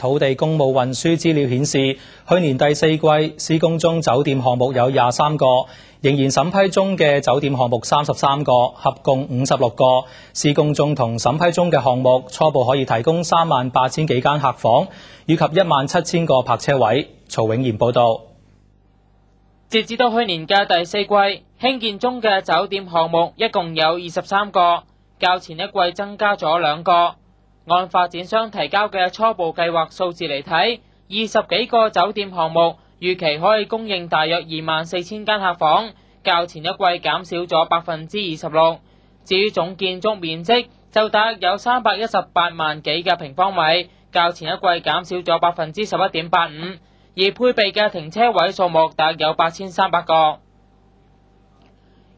土地工務運輸資料顯示，去年第四季施工中酒店項目有23個，仍然審批中嘅酒店項目33個，合共56個。施工中同審批中嘅項目初步可以提供38000幾間客房，以及17000個泊車位。曹永賢報導。截至到去年嘅第四季，興建中嘅酒店項目一共有23個，較前一季增加咗2個。按發展商提交嘅初步計劃數字嚟睇，20幾個酒店項目預期可以供應大約24000間客房，較前一季減少咗26%。至於總建築面積就大約有318萬幾嘅平方米，較前一季減少咗11.85%，而配備嘅停車位數目大約有8300個。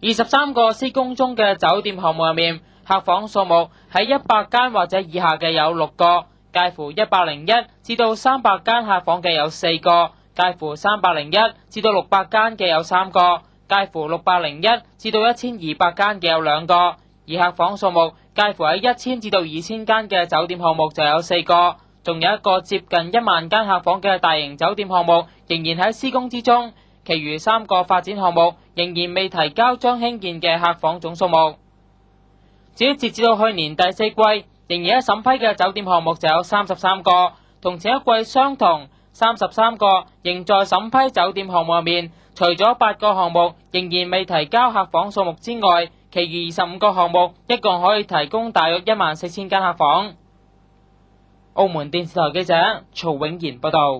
23個施工中嘅酒店項目入面，客房數目喺100間或者以下嘅有6個，介乎101至到300間客房嘅有4個，介乎301至到600間嘅有3個，介乎601至到1200間嘅有2個，而客房數目介乎喺1000至到2000間嘅酒店項目就有4個，仲有一個接近1萬間客房嘅大型酒店項目仍然喺施工之中，其餘3個發展項目仍然未提交將興建嘅客房總數目。至於截至到去年第四季，仍然喺審批嘅酒店項目就有33個，同前一季相同。33個仍在審批酒店項目入面，除咗8個項目仍然未提交客房數目之外，其餘25個項目一共可以提供大約14000間客房。澳門電視台記者曹永賢報道。